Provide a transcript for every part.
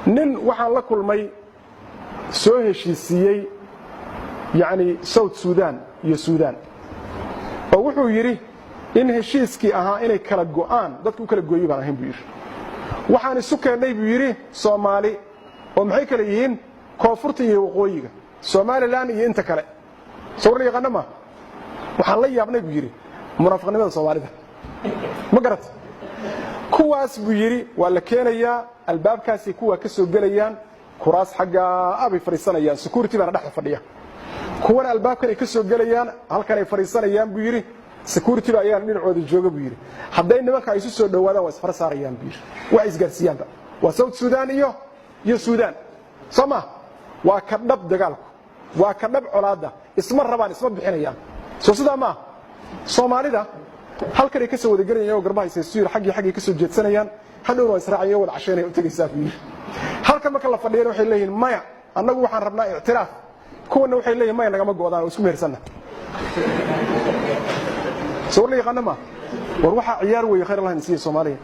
nin waxaan la kulmay soo heshiisiyey yani South Sudan iyo Sudan oo wuxuu yiri in heshiiskii ahaa inay kala go'aan dadku u kala gooyay baan ahayn buu yiri waxaan isu keenay buu yiri Soomaali oo maxay kala yihiin koonfurta iyo waqooyiga Somaliland iyo inta kale sawir yaqaan ma waxaan la yaabnay buu yiri munaafiqnimada Soomaalida ma garat kuwaas buu yiri waa la keenayaa albaabkaasi kuwa ka soo galayaan kuraas xagga abi fariisanayaan security bana dhaxda fadhiya kuwan albaabkan ay ka soo galayaan halkan ay fariisanayaan buu yiri security ba ayaan dhinacooda jooga buu yiri haday nimanka ay soo dhawaadaan waa isfar saarayaan buu yiri wax isgaarsiyaanba waa South Sudan iyo Sudan sama waa ka dhab dagaalku waa ka dhab colaada isma rabaan isma bixinayaan soo sida ma Soomaalida halkan ay ka soo wada galayaan garbaha Soomaaliya xaqi ka soo jeedsanayaan hadhow waa israaciyo wada casheynay u tagaysaa buu yiri halkan marka la fadhiyo waxay leeyihiin maya annagu waxaan rabnaa i'tiraaf kuwana waxay leeyihiin maya nagama go'daan oo isku meersana soo leeyahay ma war waxa ciyaar way khayr Allah insiyo Soomaaliya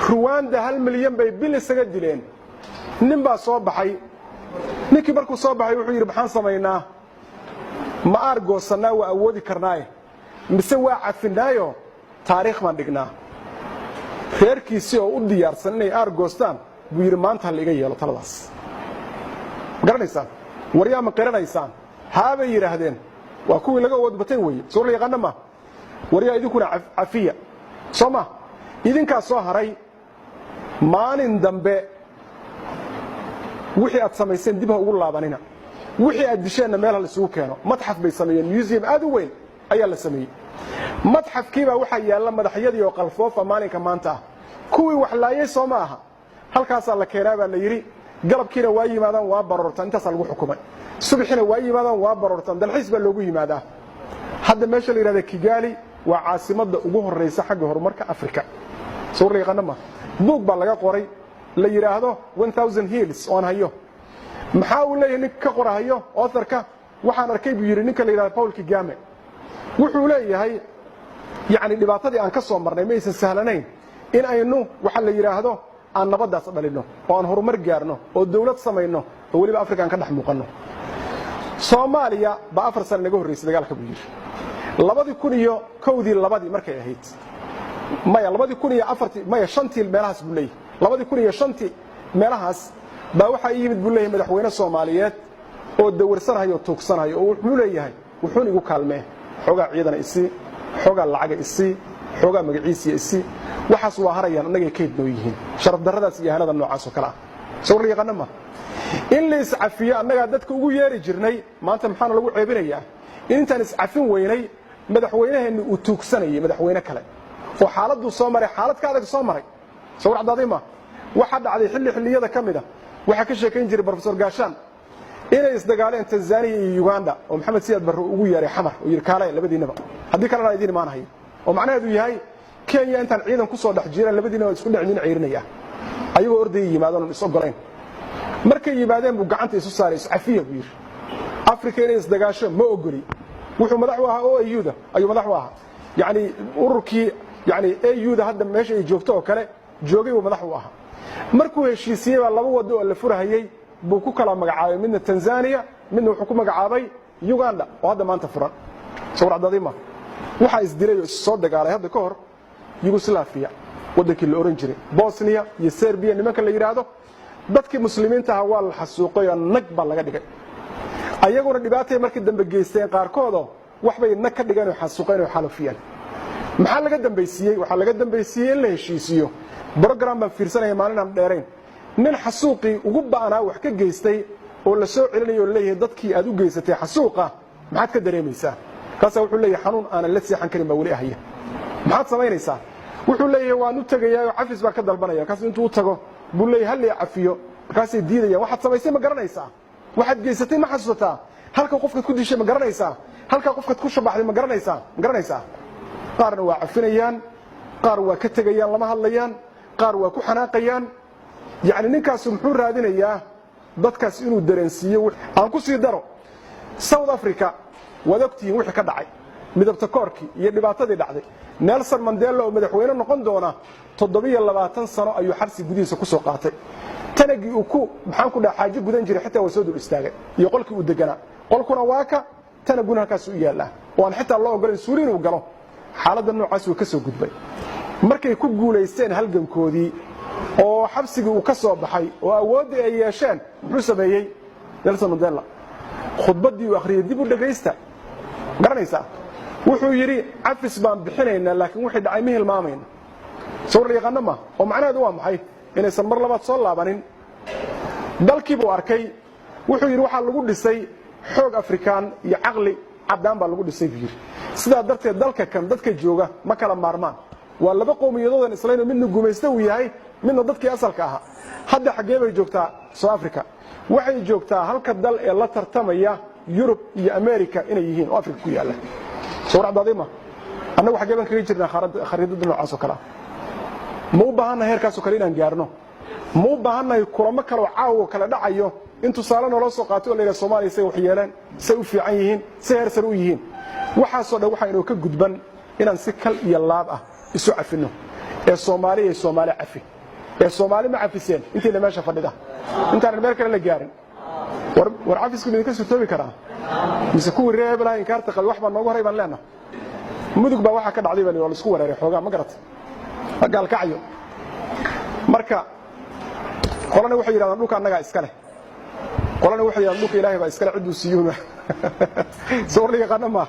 Rwanda 1 milyan bay bil isaga dileen nin baa soo baxay ninkii markuu soo baxay wuxuu yiri maxaan sameeynaa ma argoosana waa awoodi karnaa mise waa cafinaayo taariikh ma dhignaa reerkiisii oo u diyaarsan inay argoostaan buu yiri maanta hal iga yeelo taladaas garanaysan wariya ma qiranaysaan haaba yiraahdeen waa kuwii laga wadbatay way soo leeyahay ma wariya idinkuna cafiya soma idinka soo haray maalin dambe wixii aad samayseen dib ha ugu laabanina wixii aad disheen meel hal isugu keeno madxaf bay sameeyeen museum aad u weyn ayaa la sameeyay madxafkiiba waxa yaala madaxyadii oo qalfoofa maalinka maanta kuwii wax laayay Soomaha halkaas la keenay baa la yiri galabkiina waa yimaadaan waa barortan intaas lagu xukumay subaxina waa yimaadaan waa barortan dalxiis baa loogu yimaadaa hadda meesha la yiraahdo Kigali waa caasimada ugu horeysa xagga horumarka Afrika soo leeyahay buug baa laga qoray la yiraahdo 1000 hills on hayo maxaa uu leeyahay ninka qorahayo authorka waxaan arkay buu yiri ninka la yiraahdo Paul Kagame wuxuu leeyahay yani dhibaatadii aan ka soo marnay ma aysan sahlanayn in aynu waxa la yiraahdo aan nabadaas dhalino oo aan horumar gaarno oo dawlad sameeyno oo waliba Afrikaan ka dhex muuqano Soomaaliya ba 4 sano naga horeysay dagaalka buu yiri 2001 markay ahayd maya 2004 maya 5 meelahaas buu leeyahay 2005 meelahaas ba waxa yimid buu leeyahay madaxweyne Soomaaliyeed oo dawarsanayo tuugsanayo oo wuxuu leeyahay wuxuu igu kaalmee xogaa ciidana isi xogaa lacaga isi xogaa magaciisa isi waxaas waa harayaan anaga kayd noo yihiin sharaf darradaas iyo hanada noocaas oo kala soo leeyahay ma in la iscafiyo anaga dadka ugu yeeri jirnay maanta maxaan lagu ceebinayaa intaan iscafin weynay madaxweynaheenu uu tuugsanayay madaxweyne kale oo xaaladdu soo maray xaalad ka adag soo maray soo wacdaday ma waxa dhacday xilliyada kamida waxa ka sheekayn jiray professor Gaashaan inay isdagaaleen Tanzania iyo Uganda oo Maxamed Siyaad Barre ugu yeeray xamar oo yiri kaalay labadiinaba hadii kale aan idin imaanahay oo macnaheedu yahay Kenya intaan ciidan ku soo dhax jireen labadiina isku dhicin ciirinaya ayagoo orday yimaadaan isoo goleen markay yimaadeen buu gacanta isu saaray iscafiya buu yiri Afrika inay isdagaasho ma ogoli wuxuu madax u ahaa oo AU-da ayuu madax u ahaa yani ururkii yani AU-da hadda meesha ay joogto oo kale joogay uu madax u ahaa markuu heshiisiyay laba wado oo la furahayay buu ku kala magacaabay midna Tanzania midna wuxuu ku magacaabay Uganda oo hadda maanta furan soo wacdaday ma waxa isdilay oo soo dagaalay hadda ka hor Yugoslavia wadankii la oran jiray Bosnia iyo Serbia nimanka la yiraahdo dadkii muslimiinta ah waa la xasuuqay oo nag ba laga dhigay ayaguna dhibaatay markii dambe geysteen qaarkood wax bay nag ka dhigeen oo xasuuqeen oo xalafiyeen maxaa laga dambeysiyay waxa laga dambeysiyay in la heshiisiyo program baan fiirsanaya maalin aan dheerayn nin xasuuqi ugu baanaa wax ka geystay oo la soo celinayo leeyahay dadkii aad u geysatay xasuuqa maxaad ka dareemaysaa kaas wuxuu leeyahay xanuun aan la seexan karin ba wali ahaya maxaad sameynaysaa wuxuu leeyahay waan u tagayaa cafis baa ka dalbanaya kaas intuu u tago buu leeyahay hal cafiyo kaas ay diidayaan waxaad samaysay ma garanaysaa waxaad geysatay ma xasuusataa halka qofka ku dishay ma garanaysaa halka qofka ku shabaxday ma garanaysaa qaarna waa cafinayaan qaar waa ka tagayaan lama hadlayaan qaar waa ku xanaaqayaan يعني ninkaas muxuu raadinayaa dadkaas inuu dareensiyo aan ku sii daro South Africa wadagtii wixii ka dhacay midabta koorkii iyo dhibaatadii dhacday Nelson Mandela oo madaxweyne noqon doona 27 sano ayuu xabsi gudihiisa ku soo qaatay tanagii uu ku maxaan ku dhaxay xaaji gudan jiray xitaa wasoo dul istaagay iyo qolkii uu deganaa qolkuna waa ka tanaguna halkaas u yaala oo aan xitaa loo ogolay suuliin uu galo xaaladda noocaas uu ka soo gudbay markay ku guuleysteen halgankoodii oo xabsigii uu ka soo baxay oo awoodii ay yeesheen wuxuu sameeyay Nelson Mandela khudbadii uu akhriyay dib u dhageysta garanaysa wuxuu yiri afis baan bixinayna laakiin wixii dhacay ma hilmaamayna soo yaqaan ma oo macnaheedu waa maxay inaysan mar labaad soo laabanin dalkii buu arkay wuxuu yiri waxa lagu dhisay xoog Afrikaan iyo aqli cadaan baa lagu dhisay yiri sida darteed dalka kan dadka jooga ma kala maarmaan waa laba qowmiyadood islaayeen midna gumaysta uu yahay midna dadkii asalka ahaa hadda xagee bay joogtaa South Africa waxay joogtaa halka dal ee la tartamaya Europe iyo America inay yihiin oo Afrika ku yaala soo racdaadima annagu xagee baan kaga jirnaa khariidada noocaas oo kala ma u baahanahay heerkaas oo kale inaan gaarno ma u baahanahay kulamo kale oo caawa kala dhacayo intu saalano loo soo qaato oo leeyahay Soomaaliya say wax yeelaan say u fiican yihiin say heer sare u yihiin waxa soo dhow waxa inuu ka gudban inaan si kal iyo laab ah isu cafino ee Soomaaliya cafi ee Soomaali ma cafiseen intii la meesha fadhida intaan meel kale la gaarin war cafisku mid ka soo toobi karaa mise ku reeblaha in kaarta qal wax baan noogu horay baan leenahay mudug baa waxa ka dhacday baa la isku wareeray xoogaa ma garat gaal kacyo marka qolana waxay yiraahdaan dhulka annaga iska leh qolana waxay yiraahdaan dhulka Ilaahay baa iska leh cid uu siiyay soo yaqaan ma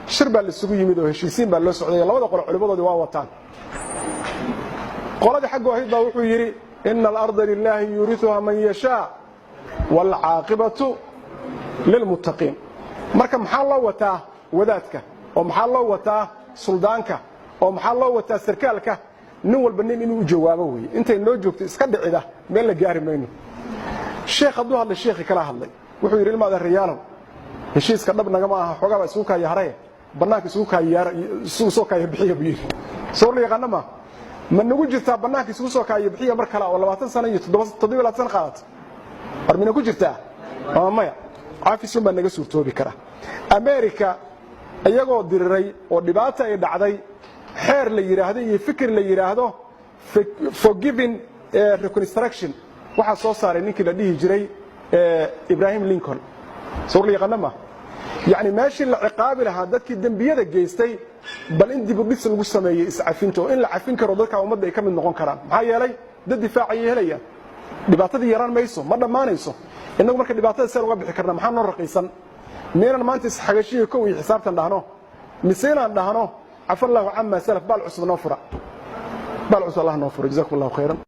shir baa la isugu yimid oo heshiisiin baa loo socday labada qolo culimadoodi waa wataan qolada xaq waahid baa wuxuu yiri inna al-ardha lillahi yurithuha man yasha wal 'aqibatu lil muttaqin marka maxaa loo wataa wadaadka oo maxaa loo wataa suldaanka oo maxaa loo wataa sarkaalka nin walba nin inuu jawaabo weey intay noo joogto iska dhicida meel la gaari mayno sheekh Abdul Hadla sheekhi kala hadlay wuxuu yiri ilmaada riyaalo heshiiska dhab naga ma aha xogaa isugu ka yahay banaanka isugu ka yahay soo ka bixiyo biir soo yaqaan ma nagu jirtaa banaanka isugu soo ka bixiyo mar kale oo 20 sano iyo 7 sano qaad armina ku jirtaa maya caafisu ma naga suurtoobi kara America ayagoo diriray oo dhibaato ay dhacday xeer la yiraahdo iyo fikir la yiraahdo forgiving reconstruction waxa soo saaray ninkii la dhihi jiray Ibrahim Lincoln soo yaqaan ma يعني ماشي العقاب لها dadkii dambiyada geystay bal in dib u dhis lagu sameeyay iscafinto in la cafin karo dadka ummadda ay ka mid noqon karaan maxaa yeelay dad difaacay helayaan dhibaatadii yaraan mayso ma dhamaanayso inagu marka dhibaatada soo uga bixi karna maxaa noo raqiisan meeran maanta isxagashiyo kow iyo xisaabtan dhahno miseenan dhahno afallahu amma salaf bal usbana fura bal usallahu nafur jazakumullahu khairan